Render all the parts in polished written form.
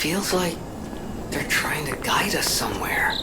feels like they're trying to guide us somewhere.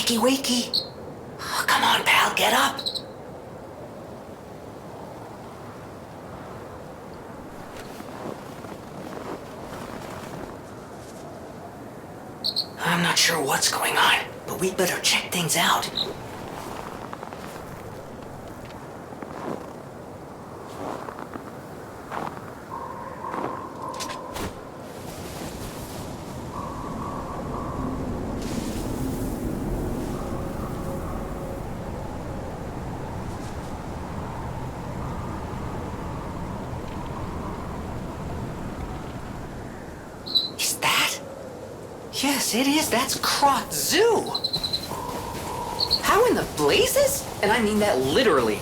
Wakey. Oh, come on, pal, get up. I'm not sure what's going on, but we better check things out. Yes, it is. That's Krat Zoo. How in the blazes? And I mean that literally.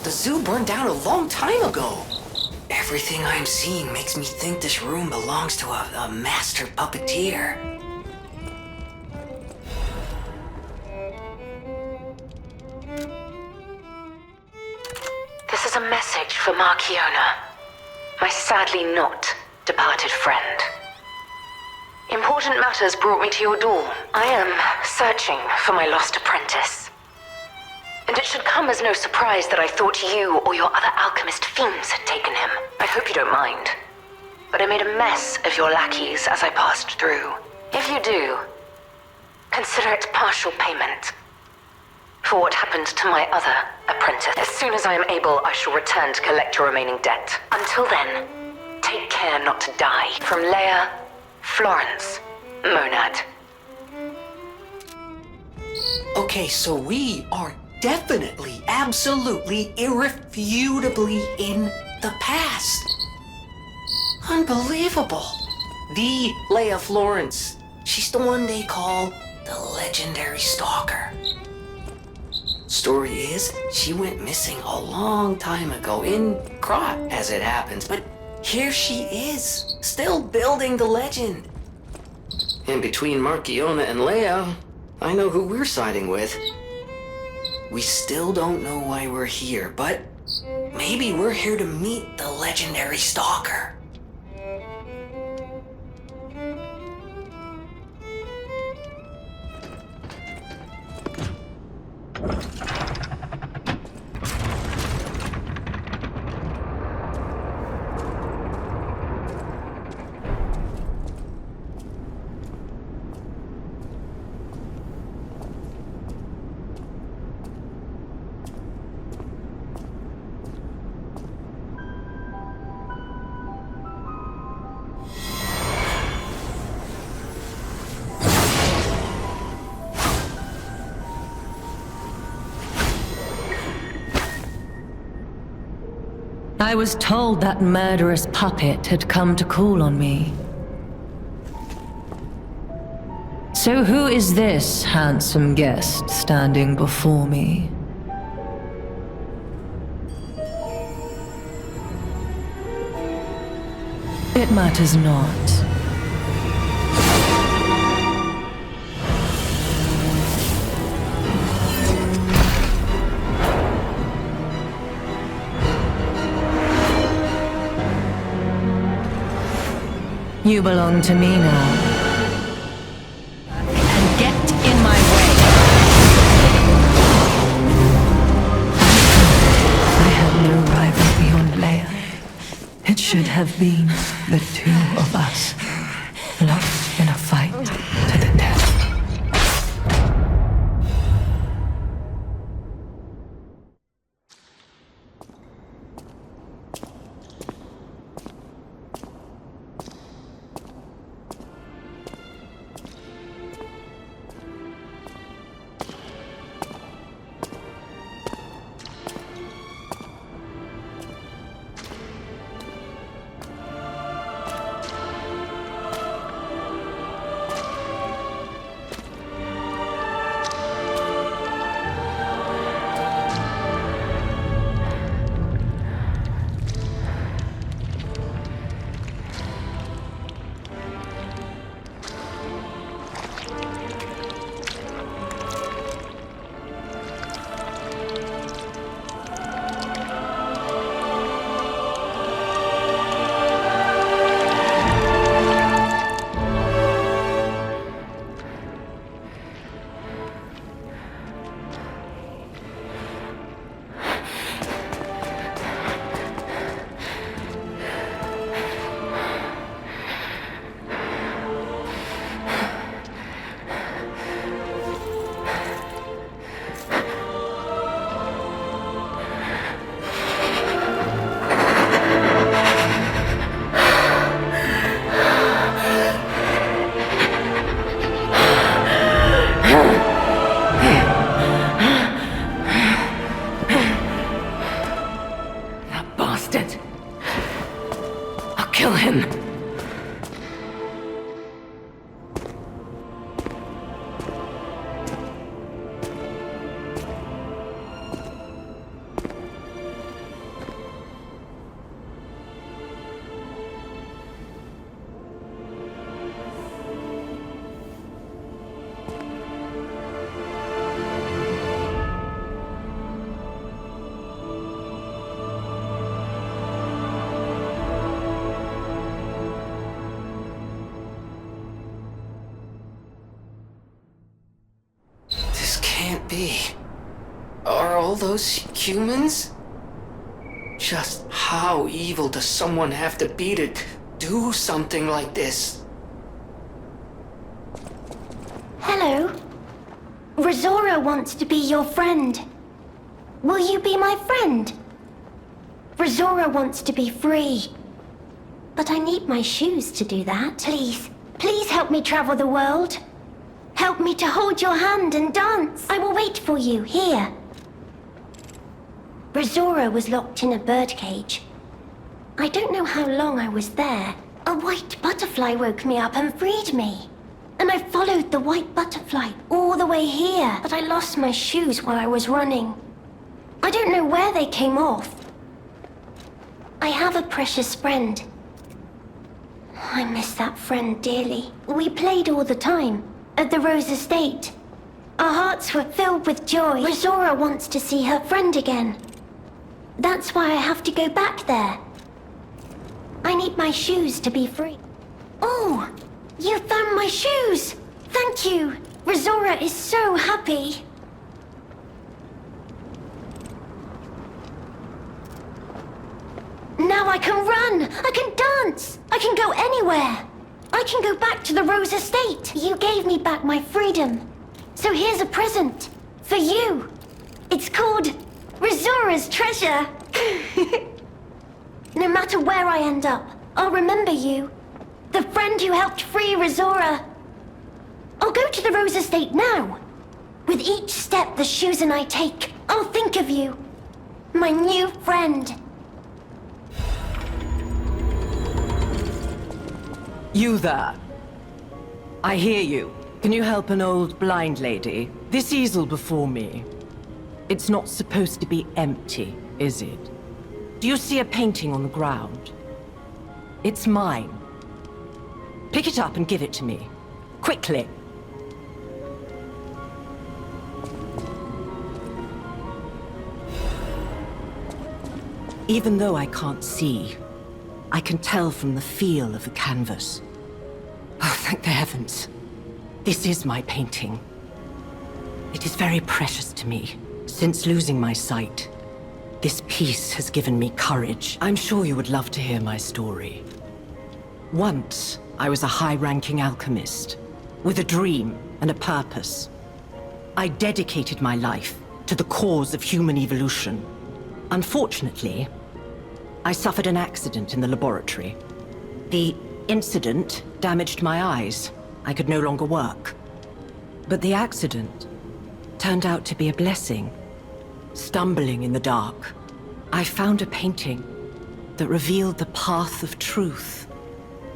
The zoo burned down a long time ago. Everything I'm seeing makes me think this room belongs to a master puppeteer. This is a message for Marchiona, my sadly not departed friend. Important matters brought me to your door. I am searching for my lost apprentice. And it should come as no surprise that I thought you or your other alchemist fiends had taken him. I hope you don't mind. But I made a mess of your lackeys as I passed through. If you do, consider it partial payment for what happened to my other apprentice. As soon as I am able, I shall return to collect your remaining debt. Until then, take care not to die. From Leia, Florence, Monad. Okay, so we are definitely, absolutely, irrefutably in the past. Unbelievable. The Leia Florence. She's the one they call the legendary stalker. Story is, she went missing a long time ago in Krat, as it happens, but here she is, still building the legend. And between Marchiona and Leia, I know who we're siding with. We still don't know why we're here, but maybe we're here to meet the legendary stalker. I was told that murderous puppet had come to call on me. So who is this handsome guest standing before me? It matters not. You belong to me now. And get in my way. I have no rival beyond Leia. It should have been the two of us, locked in a fight to the death. it be? Are all those humans? Just how evil does someone have to be to do something like this? Hello. Rosora wants to be your friend. Will you be my friend? Rosora wants to be free. But I need my shoes to do that. Please help me travel the world. Help me to hold your hand and dance. I will wait for you here. Rosora was locked in a birdcage. I don't know how long I was there. A white butterfly woke me up and freed me. And I followed the white butterfly all the way here, but I lost my shoes while I was running. I don't know where they came off. I have a precious friend. I miss that friend dearly. We played all the time, at the Rose Estate. Our hearts were filled with joy. Rosora wants to see her friend again. That's why I have to go back there. I need my shoes to be free. Oh! You found my shoes! Thank you! Rosora is so happy. Now I can run! I can dance! I can go anywhere! I can go back to the Rose Estate! You gave me back my freedom. So here's a present. For you. It's called Rosora's Treasure. No matter where I end up, I'll remember you. The friend who helped free Rosora. I'll go to the Rose Estate now. With each step the shoes and I take, I'll think of you. My new friend. You there. I hear you. Can you help an old blind lady? This easel before me. It's not supposed to be empty, is it? Do you see a painting on the ground? It's mine. Pick it up and give it to me. Quickly. Even though I can't see, I can tell from the feel of the canvas. Oh, thank the heavens. This is my painting. It is very precious to me. Since losing my sight, this piece has given me courage. I'm sure you would love to hear my story. Once, I was a high-ranking alchemist, with a dream and a purpose. I dedicated my life to the cause of human evolution. Unfortunately, I suffered an accident in the laboratory. The incident damaged my eyes. I could no longer work. But the accident turned out to be a blessing. Stumbling in the dark, I found a painting that revealed the path of truth.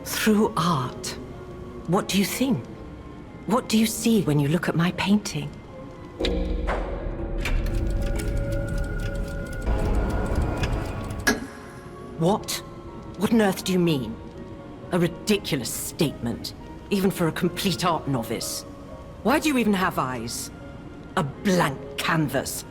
Through art. What do you think? What do you see when you look at my painting? What? What on earth do you mean? A ridiculous statement, even for a complete art novice. Why do you even have eyes? A blank canvas.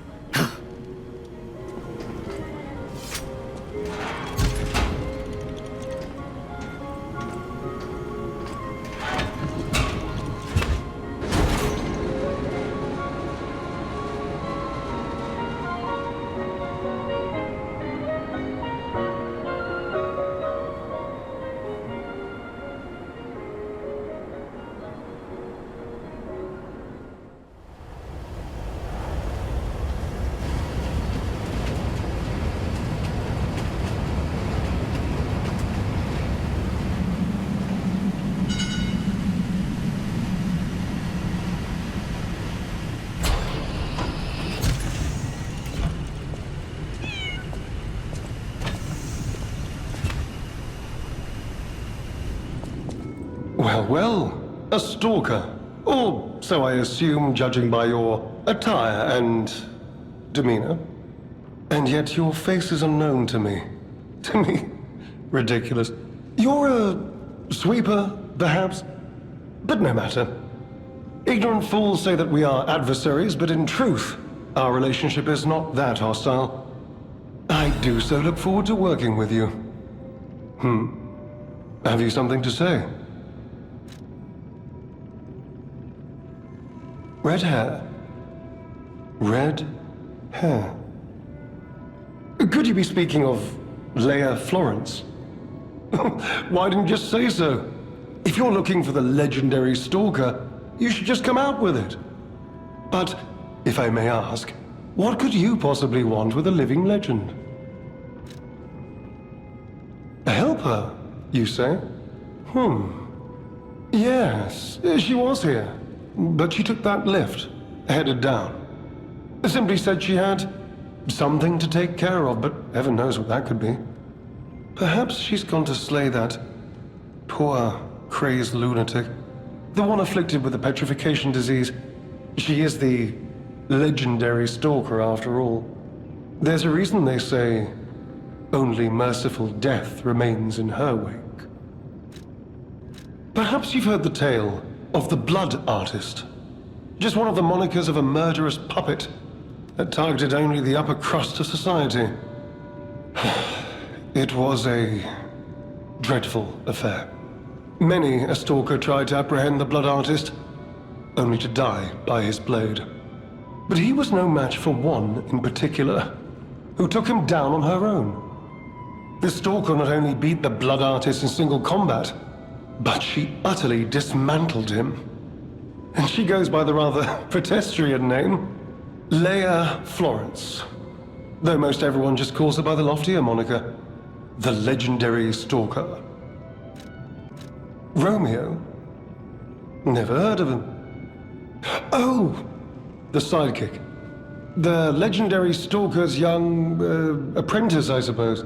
Well, a stalker. Or so I assume, judging by your attire and demeanor. And yet your face is unknown to me. To me? Ridiculous. You're a sweeper, perhaps? But no matter. Ignorant fools say that we are adversaries, but in truth, our relationship is not that hostile. I do so look forward to working with you. Have you something to say? Red hair. Red hair. Could you be speaking of Leia Florence? Why didn't you just say so? If you're looking for the legendary stalker, you should just come out with it. But, if I may ask, what could you possibly want with a living legend? Help her, you say? Yes, she was here. But she took that lift, headed down. Simply said she had something to take care of, but heaven knows what that could be. Perhaps she's gone to slay that poor, crazed lunatic. The one afflicted with the petrification disease. She is the legendary stalker, after all. There's a reason they say only merciful death remains in her wake. Perhaps you've heard the tale of the Blood Artist. Just one of the monikers of a murderous puppet that targeted only the upper crust of society. It was a dreadful affair. Many a stalker tried to apprehend the Blood Artist, only to die by his blade. But he was no match for one in particular, who took him down on her own. The stalker not only beat the Blood Artist in single combat, but she utterly dismantled him. And she goes by the rather pedestrian name, Leia Florence. Though most everyone just calls her by the loftier moniker, the legendary stalker. Romeo? Never heard of him. Oh, the sidekick. The legendary stalker's young apprentice, I suppose.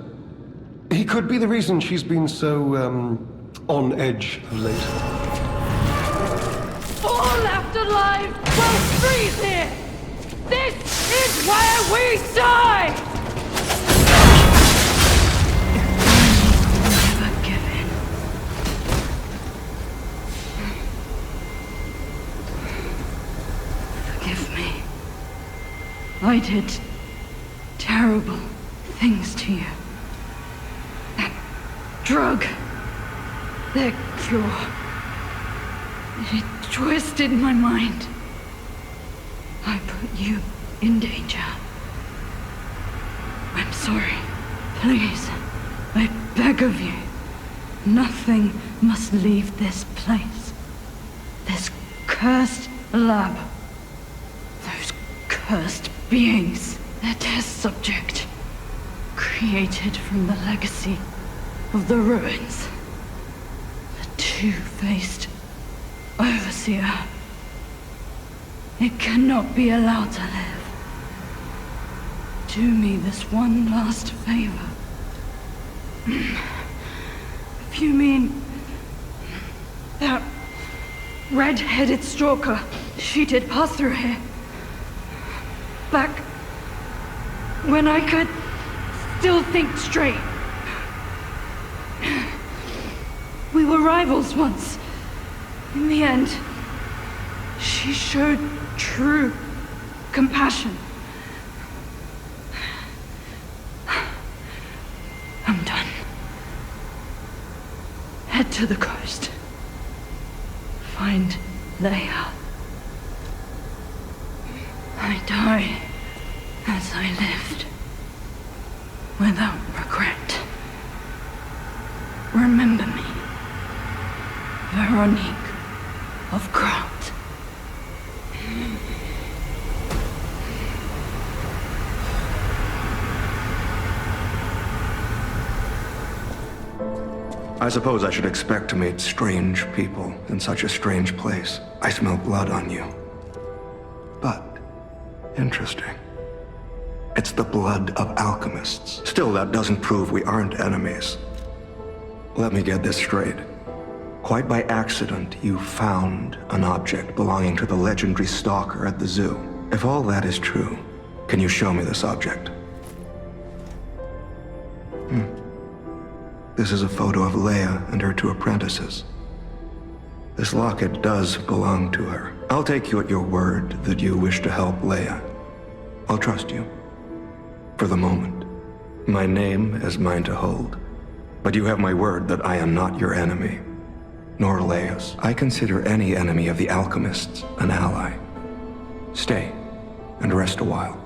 He could be the reason she's been so, on edge of late. All left alive will freeze here! This is where we die! Never give in. Forgive me. I did terrible things to you. That drug, their cure, it twisted my mind. I put you in danger. I'm sorry. Please, I beg of you. Nothing must leave this place. This cursed lab. Those cursed beings. Their test subject. Created from the legacy of the ruins. The two-faced Overseer. It cannot be allowed to live. Do me this one last favor. If you mean that red-headed stalker, she did pass through here. Back when I could still think straight. We were rivals once. In the end, she showed true compassion. I'm done. Head to the coast. Find Leia. I die as I lived, without regret. Remember me, Veronique of Krat. I suppose I should expect to meet strange people in such a strange place. I smell blood on you. But, interesting. It's the blood of alchemists. Still, that doesn't prove we aren't enemies. Let me get this straight. Quite by accident, you found an object belonging to the legendary stalker at the zoo. If all that is true, can you show me this object? This is a photo of Leia and her two apprentices. This locket does belong to her. I'll take you at your word that you wish to help Leia. I'll trust you. For the moment. My name is mine to hold. But you have my word that I am not your enemy. Nor Leia's. I consider any enemy of the alchemists an ally. Stay. and rest a while.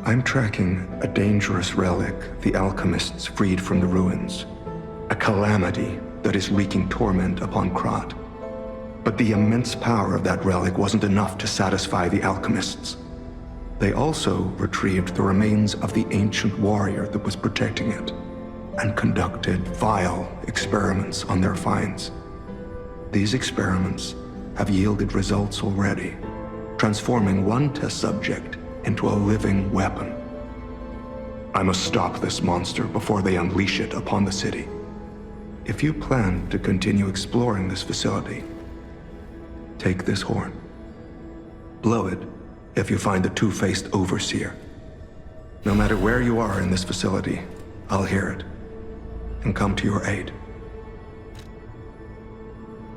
I'm tracking a dangerous relic the alchemists freed from the ruins. A calamity that is wreaking torment upon Krat. But the immense power of that relic wasn't enough to satisfy the alchemists. They also retrieved the remains of the ancient warrior that was protecting it, and conducted vile experiments on their finds. These experiments have yielded results already, transforming one test subject into a living weapon. I must stop this monster before they unleash it upon the city. If you plan to continue exploring this facility, take this horn. Blow it if you find the two-faced overseer. No matter where you are in this facility, I'll hear it and come to your aid.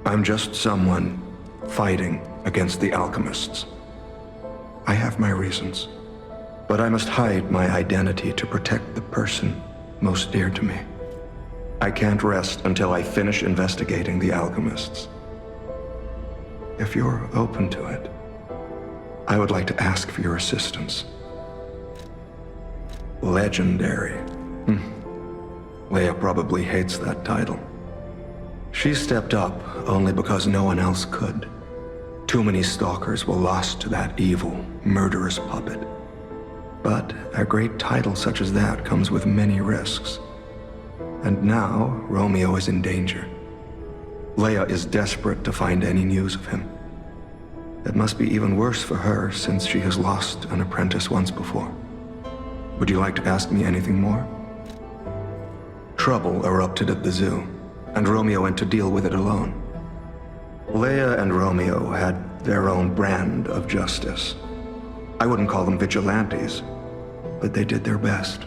I'm just someone fighting against the alchemists. I have my reasons, but I must hide my identity to protect the person most dear to me. I can't rest until I finish investigating the alchemists. If you're open to it, I would like to ask for your assistance. Legendary. Leia probably hates that title. She stepped up only because no one else could. Too many stalkers were lost to that evil, murderous puppet. But a great title such as that comes with many risks. And now, Romeo is in danger. Leia is desperate to find any news of him. It must be even worse for her since she has lost an apprentice once before. Would you like to ask me anything more? Trouble erupted at the zoo, and Romeo went to deal with it alone. Leia and Romeo had their own brand of justice. I wouldn't call them vigilantes, but they did their best.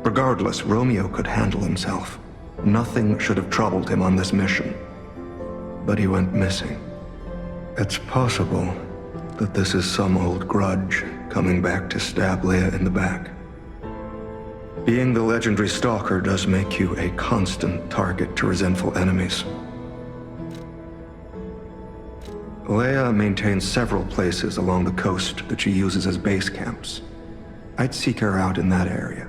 Regardless, Romeo could handle himself. Nothing should have troubled him on this mission. But he went missing. It's possible that this is some old grudge coming back to stab Leia in the back. Being the legendary stalker does make you a constant target to resentful enemies. Leia maintains several places along the coast that she uses as base camps. I'd seek her out in that area.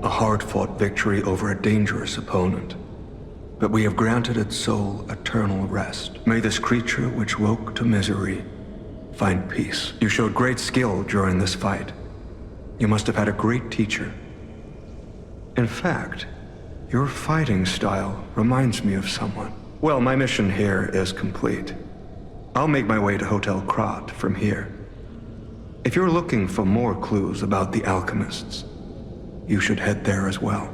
Hard-fought victory over a dangerous opponent. But we have granted its soul eternal rest. May this creature which woke to misery find peace. You showed great skill during this fight. You must have had a great teacher. In fact, your fighting style reminds me of someone. Well, my mission here is complete. I'll make my way to Hotel Krat from here. If you're looking for more clues about the alchemists, you should head there as well.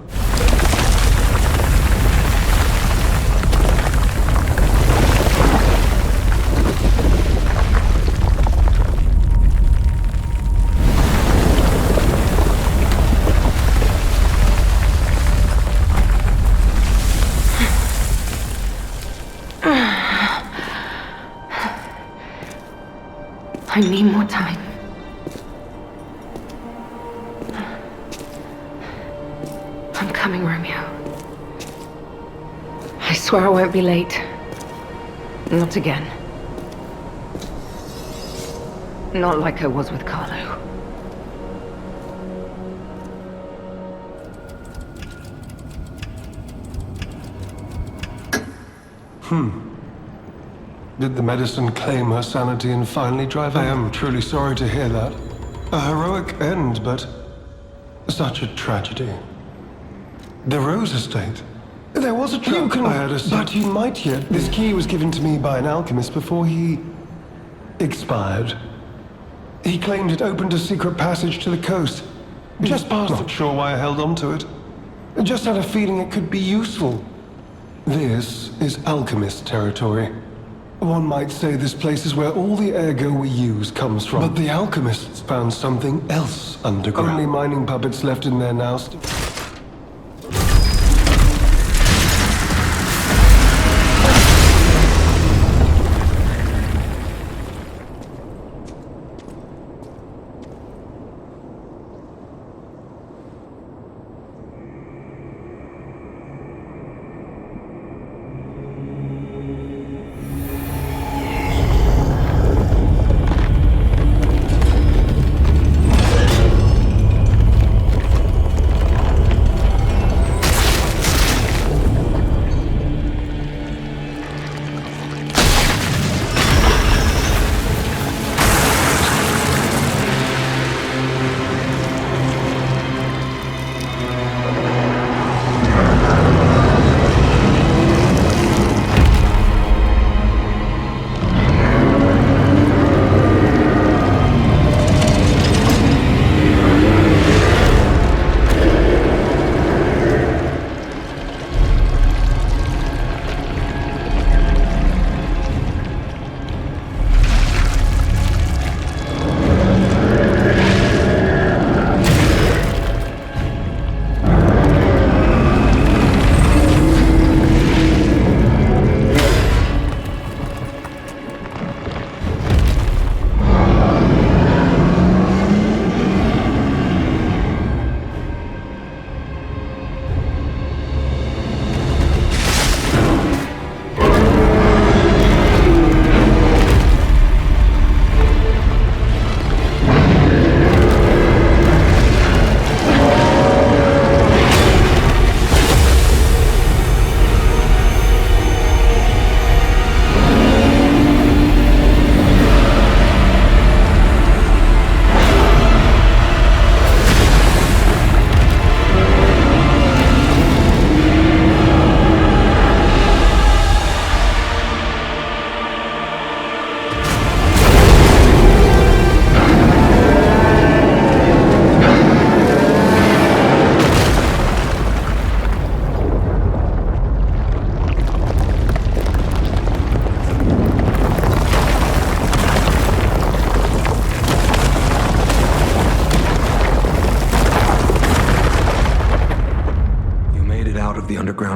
I need more time. I'm coming, Romeo. I swear I won't be late. Not again. Not like I was with Carlo. Did the medicine claim her sanity and finally drive her? I am truly sorry to hear that. A heroic end, but such a tragedy. The Rose Estate. There was a trap. I had a but you might yet. This key was given to me by an alchemist before he expired. He claimed it opened a secret passage to the coast. Just past. Not sure why I held on to it. I just had a feeling it could be useful. This is alchemist territory. One might say this place is where all the ergo we use comes from. But the alchemists found something else underground. Only mining puppets left in there now.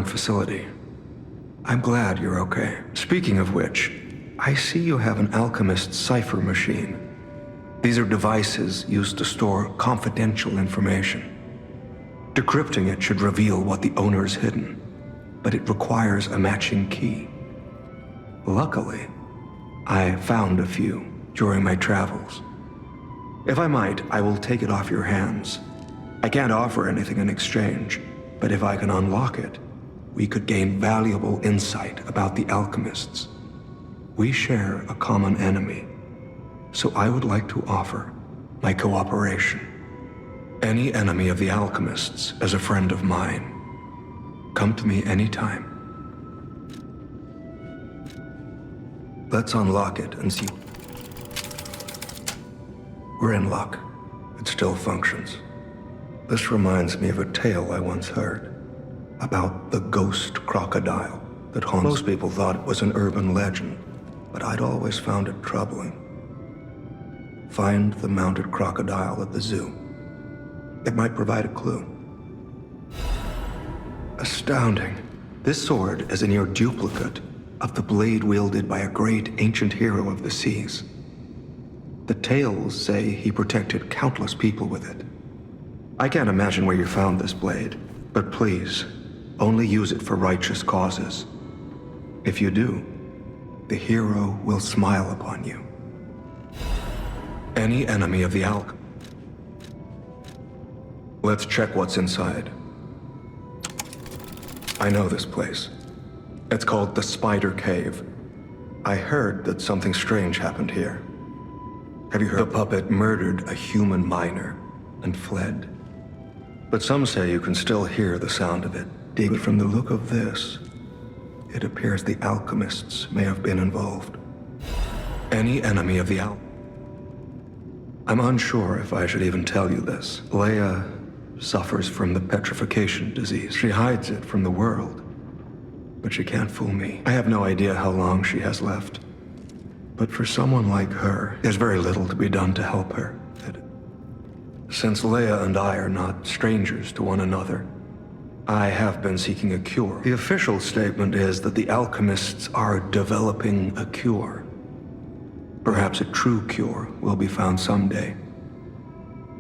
Facility. I'm glad you're okay. Speaking of which, I see you have an alchemist cipher machine. These are devices used to store confidential information. Decrypting it should reveal what the owner's hidden, but it requires a matching key. Luckily, I found a few during my travels. If I might, I will take it off your hands. I can't offer anything in exchange, but if I can unlock it, we could gain valuable insight about the alchemists. We share a common enemy, so I would like to offer my cooperation. Any enemy of the alchemists is a friend of mine. Come to me anytime. Let's unlock it and see. We're in luck. It still functions. This reminds me of a tale I once heard about the ghost crocodile that haunts. Most people thought it was an urban legend, but I'd always found it troubling. Find the mounted crocodile at the zoo. It might provide a clue. Astounding. This sword is a near duplicate of the blade wielded by a great ancient hero of the seas. The tales say he protected countless people with it. I can't imagine where you found this blade, but please, only use it for righteous causes. If you do, the hero will smile upon you. Any enemy of the alchemy. Let's check what's inside. I know this place. It's called the Spider Cave. I heard that something strange happened here. Have you heard? The puppet murdered a human miner and fled. But some say you can still hear the sound of it. But from the look of this, it appears the alchemists may have been involved. Any enemy of the I'm unsure if I should even tell you this. Leia suffers from the petrification disease. She hides it from the world. but she can't fool me. I have no idea how long she has left. But for someone like her, there's very little to be done to help her. Since Leia and I are not strangers to one another, I have been seeking a cure. The official statement is that the alchemists are developing a cure. Perhaps a true cure will be found someday.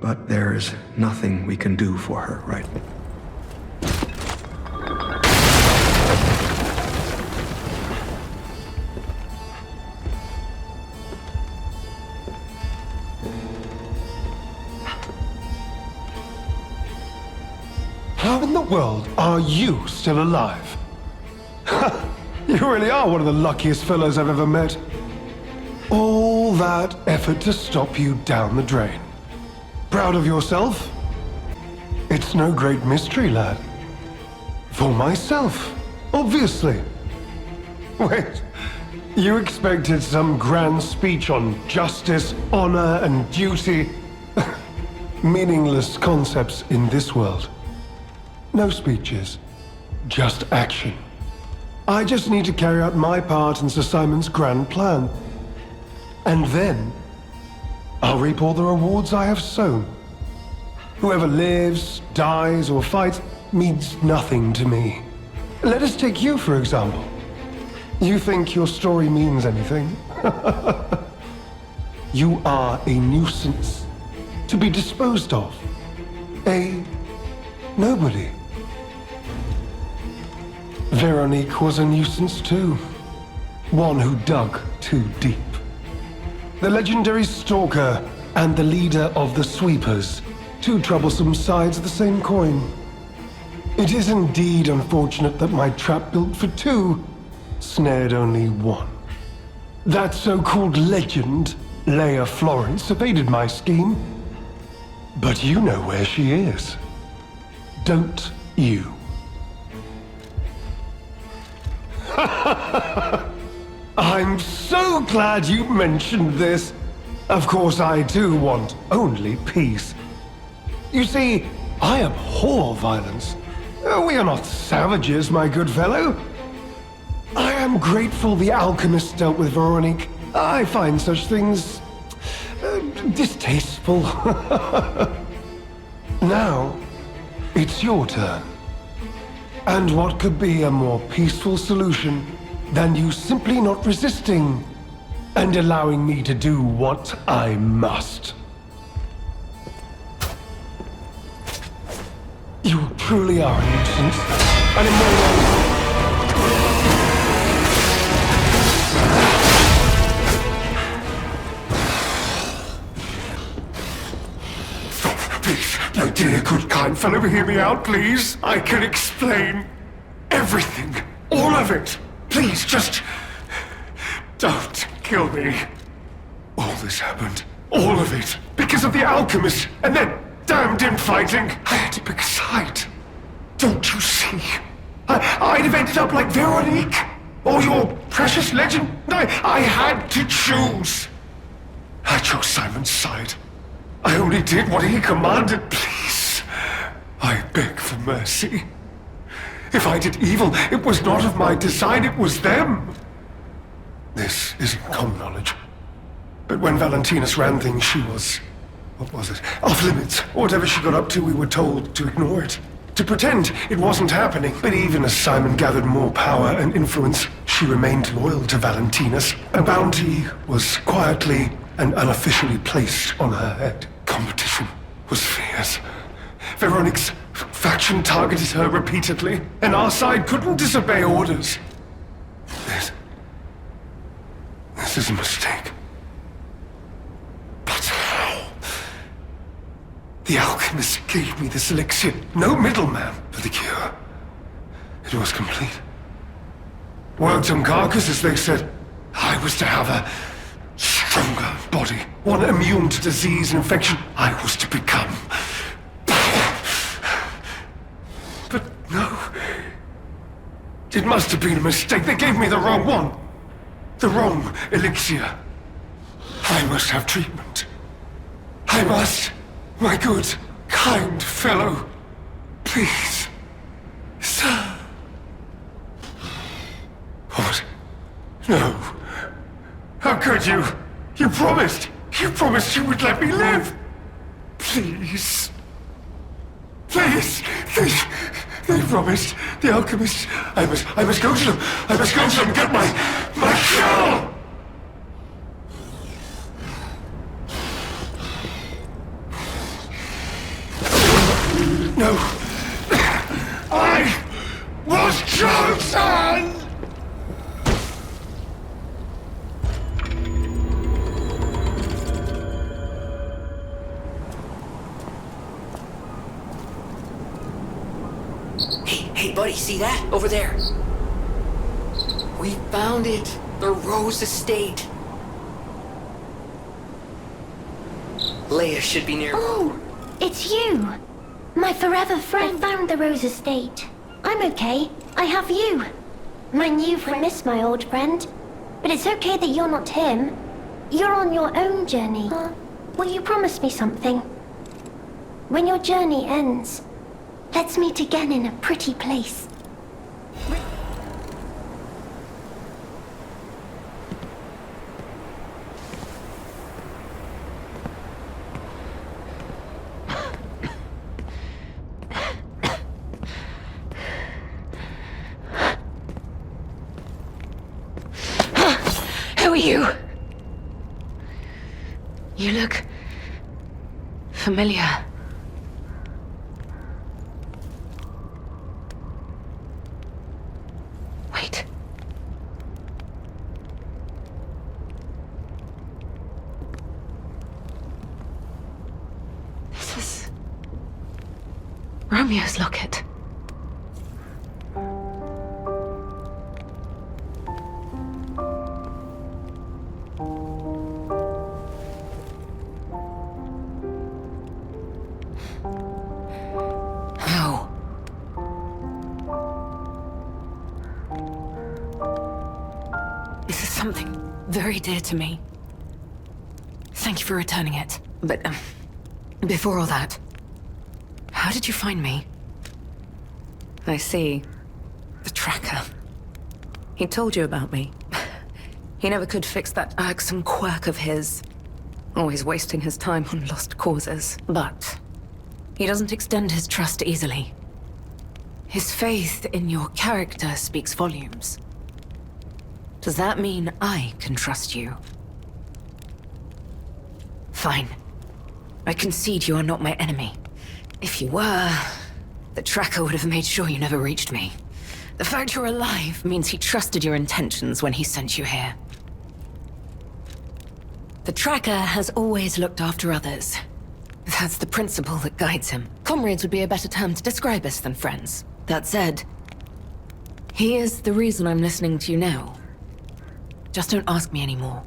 But there's nothing we can do for her right now. How in the world are you still alive? You really are one of the luckiest fellows I've ever met. All that effort to stop you down the drain. Proud of yourself? It's no great mystery, lad. For myself, obviously. Wait, you expected some grand speech on justice, honor, and duty? Meaningless concepts in this world. No speeches, just action. I just need to carry out my part in Sir Simon's grand plan. And then, I'll reap all the rewards I have sown. Whoever lives, dies, or fights means nothing to me. Let us take you, for example. You think your story means anything? You are a nuisance, to be disposed of. A nobody. Veronique was a nuisance too. One who dug too deep. The legendary stalker and the leader of the sweepers. Two troublesome sides of the same coin. It is indeed unfortunate that my trap built for two snared only one. That so-called legend, Leia Florence, evaded my scheme. But you know where she is. Don't you? I'm so glad you mentioned this. Of course, I do want only peace. You see, I abhor violence. We are not savages, my good fellow. I am grateful the alchemist dealt with Veronique. I find such things distasteful. Now, it's your turn. And what could be a more peaceful solution than you simply not resisting and allowing me to do what I must? You truly are a nuisance, and in more ways... Please, my dear, good, kind fellow, hear me out, please. I can explain everything, all of it. Please, just don't kill me. All this happened, all of it, because of the alchemist, and that damned infighting. I had to pick a side. Don't you see? I'd have ended up like Veronique, or your precious legend. I had to choose. I chose Simon's side. I only did what he commanded. Please, I beg for mercy. If I did evil, it was not of my design, it was them. This isn't common knowledge. But when Valentinus ran things, she was... what was it? Off limits. Whatever she got up to, we were told to ignore it. To pretend it wasn't happening. But even as Simon gathered more power and influence, she remained loyal to Valentinus. A bounty was quietly and unofficially placed on her head. Competition was fierce. Veronique's faction targeted her repeatedly, and our side couldn't disobey orders. This is a mistake. But how? The alchemist gave me this elixir. No middleman for the cure. It was complete. Worked on carcasses, they said. I was to have a stronger body. One immune to disease and infection. I was to become... But no. It must have been a mistake. They gave me the wrong one. The wrong elixir. I must have treatment. I must. My good, kind fellow. Please. Sir. No. How could you? You promised! You promised you would let me live! Please. Please! They promised. The alchemists. I must go to them. I must go to them and get my cure! No. I was chosen! Hey, buddy, see that? Over there. We found it. The Rose Estate. Leia should be nearby. Oh, it's you. My forever friend. I found the Rose Estate. I'm okay. I have you. My new friend. I miss my old friend. But it's okay that you're not him. You're on your own journey. Will you promise me something? When your journey ends, let's meet again in a pretty place. Who are you? You look familiar. Wait. This is Romeo's locket. Very dear to me. Thank you for returning it. But, before all that, how did you find me? I see. The tracker. He told you about me. He never could fix that irksome quirk of his. Always wasting his time on lost causes. But he doesn't extend his trust easily. His faith in your character speaks volumes. Does that mean I can trust you? Fine. I concede you are not my enemy. If you were, the tracker would have made sure you never reached me. The fact you're alive means he trusted your intentions when he sent you here. The tracker has always looked after others. That's the principle that guides him. Comrades would be a better term to describe us than friends. That said, he is the reason I'm listening to you now. Just don't ask me anymore.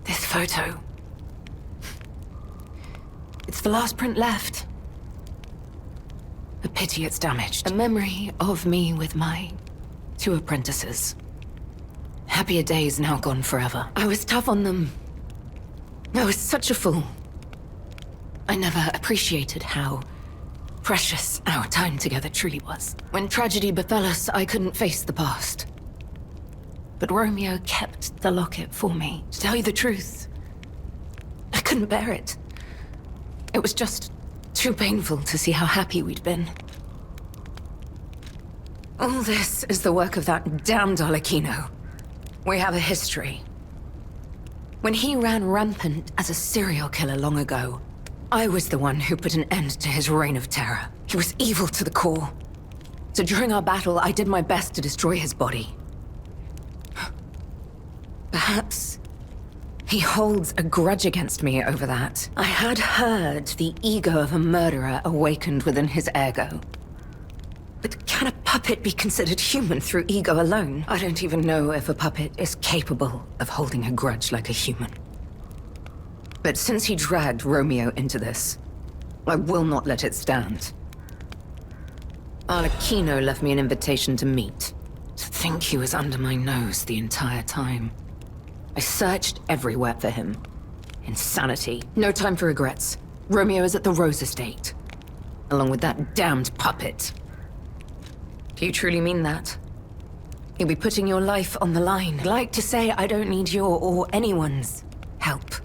This photo. It's the last print left. A pity it's damaged. A memory of me with my 2 apprentices. Happier days now gone forever. I was tough on them. I was such a fool. I never appreciated how precious our time together truly was. When tragedy befell us, I couldn't face the past. But Romeo kept the locket for me. To tell you the truth, I couldn't bear it. It was just too painful to see how happy we'd been. All this is the work of that damned Arlecchino. We have a history. When he ran rampant as a serial killer long ago, I was the one who put an end to his reign of terror. He was evil to the core. So during our battle, I did my best to destroy his body. Perhaps he holds a grudge against me over that. I had heard the ego of a murderer awakened within his ego. But can a puppet be considered human through ego alone? I don't even know if a puppet is capable of holding a grudge like a human. But since he dragged Romeo into this, I will not let it stand. Arlecchino left me an invitation to meet. To think he was under my nose the entire time. I searched everywhere for him. Insanity. No time for regrets. Romeo is at the Rose Estate. Along with that damned puppet. Do you truly mean that? You'll be putting your life on the line. I'd like to say I don't need your or anyone's help.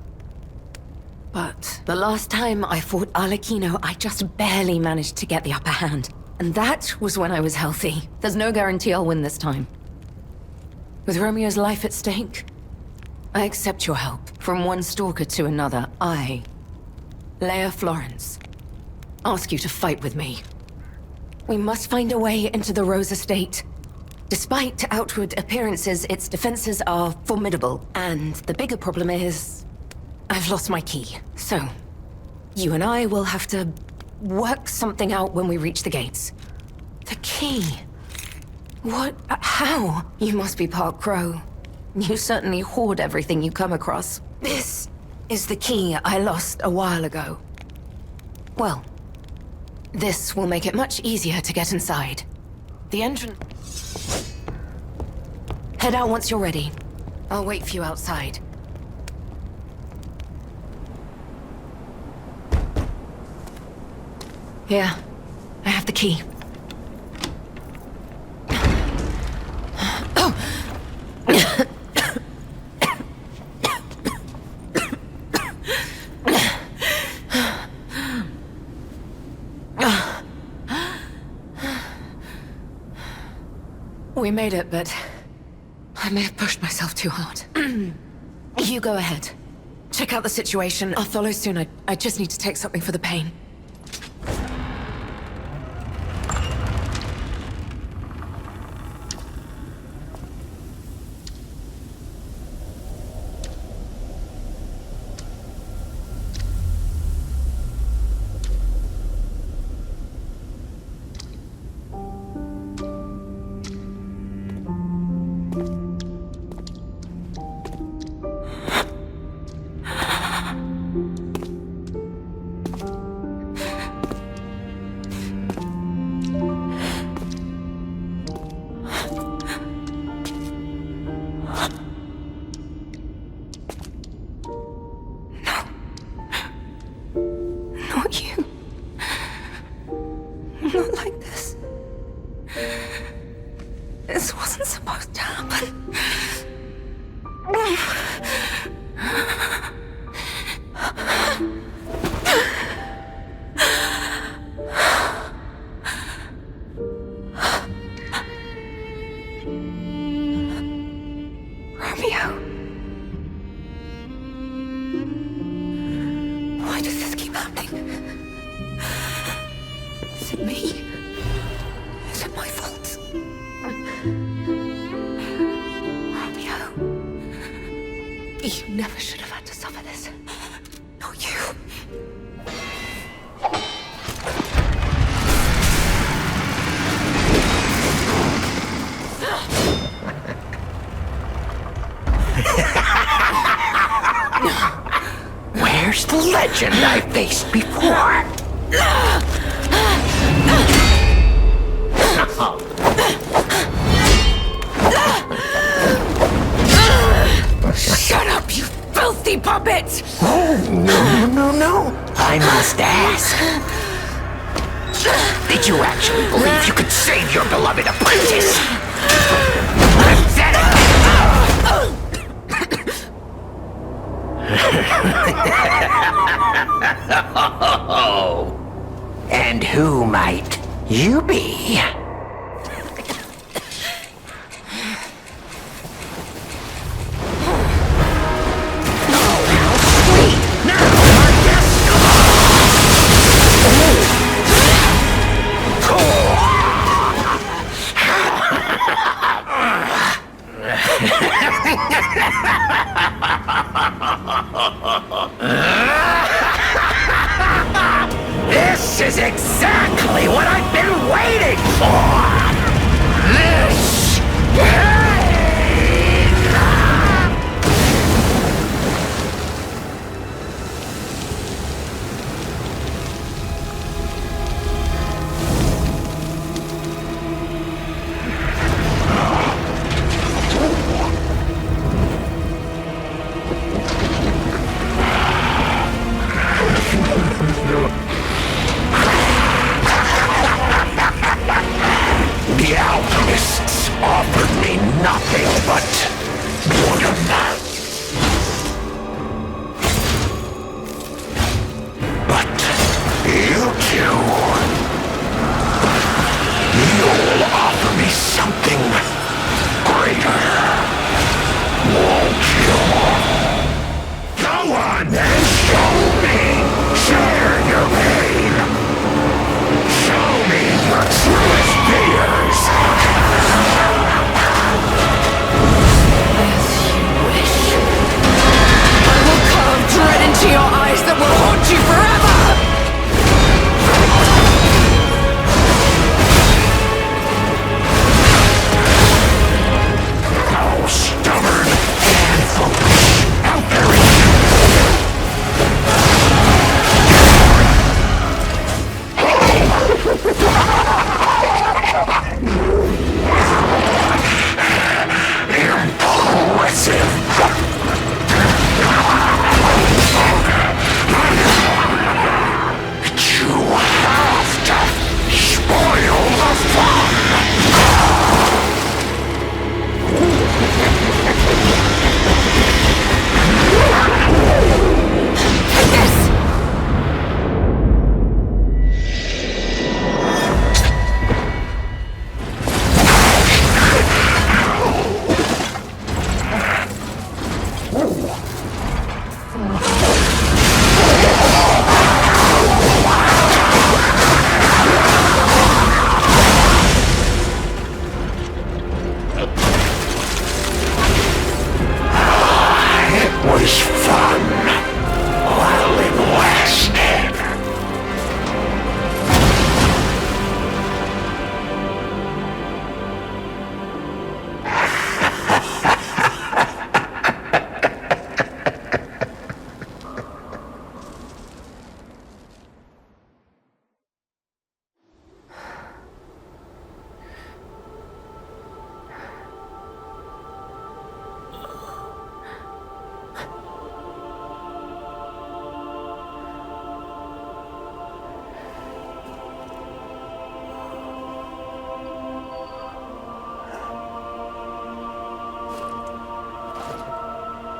But the last time I fought Arlecchino, I just barely managed to get the upper hand. And that was when I was healthy. There's no guarantee I'll win this time. With Romeo's life at stake, I accept your help. From one stalker to another, I, Leia Florence, ask you to fight with me. We must find a way into the Rose estate. Despite outward appearances, its defenses are formidable. And the bigger problem is, I've lost my key. So, you and I will have to work something out when we reach the gates. The key? What? How? You must be part crow. You certainly hoard everything you come across. This is the key I lost a while ago. Well, this will make it much easier to get inside. The entrance... Head out once you're ready. I'll wait for you outside. Here, I have the key. We made it, but I may have pushed myself too hard. You go ahead. Check out the situation. I'll follow soon. I just need to take something for the pain. Where's the legend I faced before? Shut up, you filthy puppet! Oh, no. I must ask. Did you actually believe you could save your beloved apprentice? Pathetic! And who might you be? This is exactly what I've been waiting for! This pain! The alchemists offered me see nothing but boredom. But you two, you'll offer me something greater, won't you? Go on and show me! Share your pain! Show me your truest fears! As you wish. I will carve dread into your eyes that will haunt you forever! How stubborn and foolish! How very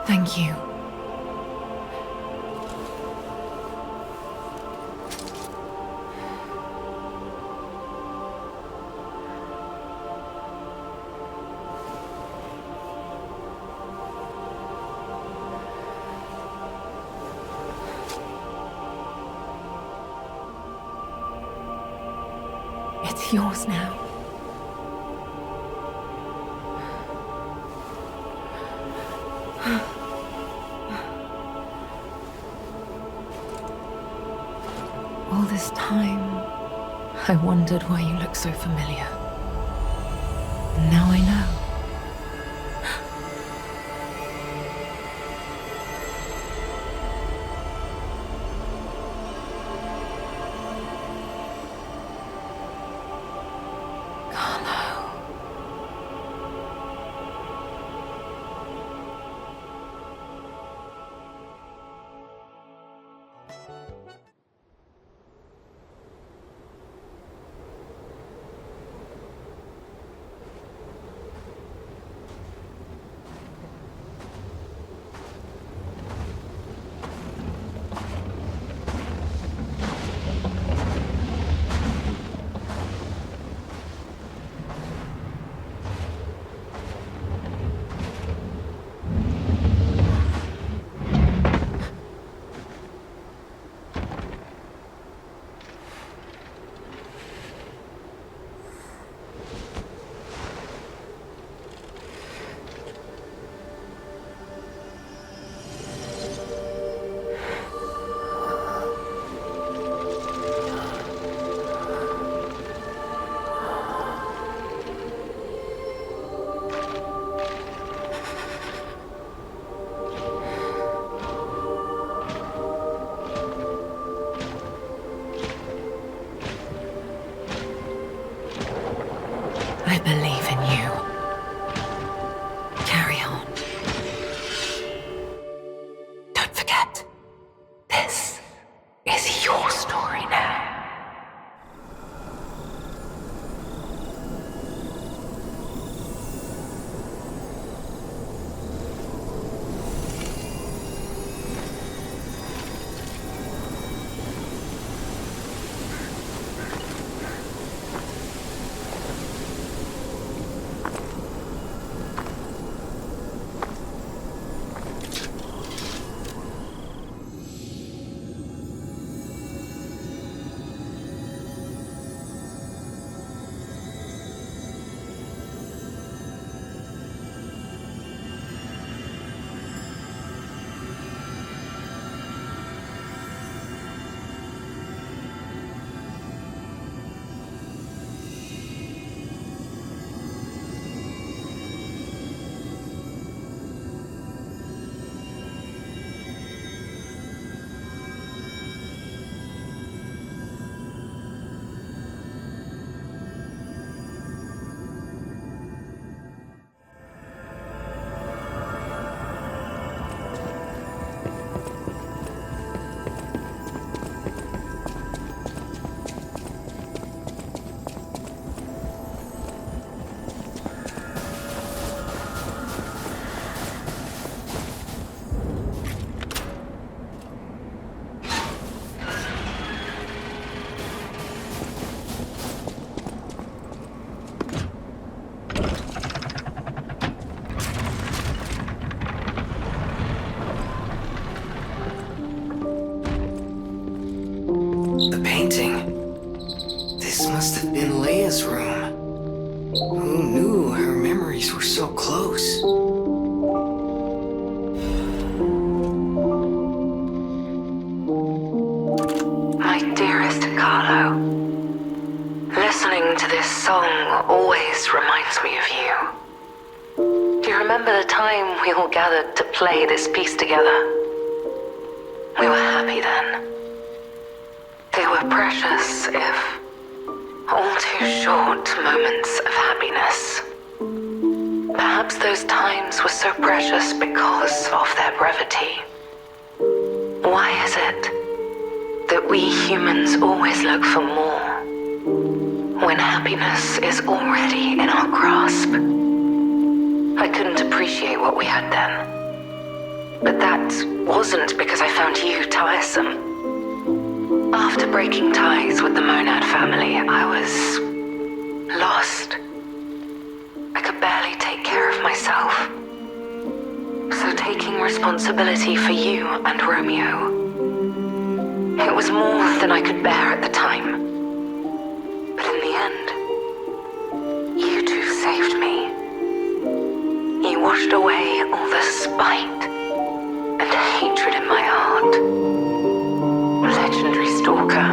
Thank you. It's yours now. All this time, I wondered why you look so familiar. Now I know. I believe in you. Carry on. Don't forget, this is your story now. Who knew her memories were so close? My dearest Carlo, listening to this song always reminds me of you. Do you remember the time we all gathered to play this piece together? We were happy then. They were precious, if all too short moments of happiness. Perhaps those times were so precious because of their brevity. Why is it that we humans always look for more when happiness is already in our grasp? I couldn't appreciate what we had then. But that wasn't because I found you tiresome. After breaking ties with the Monad family, I was lost. I could barely take care of myself. So taking responsibility for you and Romeo, it was more than I could bear at the time. But in the end, you two saved me. You washed away all the spite and hatred in my heart. Legendary Stalker.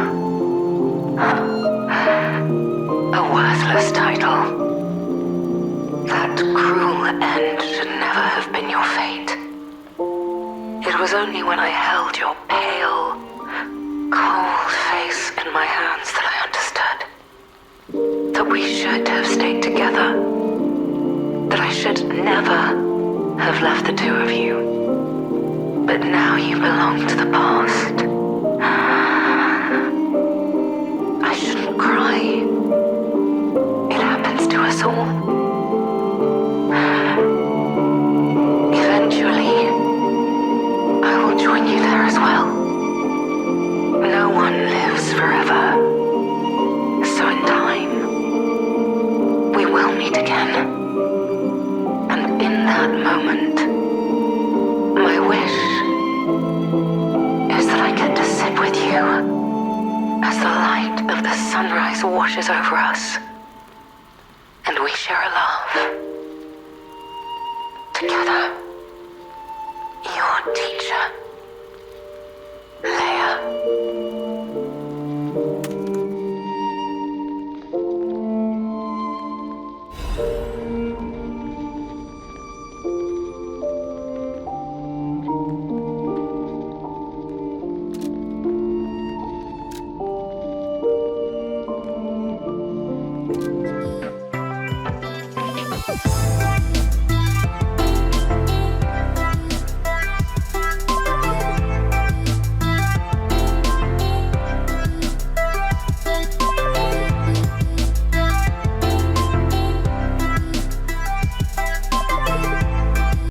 A worthless title. That cruel end should never have been your fate. It was only when I held your pale, cold face in my hands that I understood that we should have stayed together. That I should never have left the two of you. But now you belong to the past. I shouldn't cry. It happens to us all. Eventually, I will join you there as well. No one lives forever. So in time, we will meet again. And in that moment, my wish is that I get to sit with you as the light of the sunrise washes over us, and we share a laugh. Together, your teacher, Leia.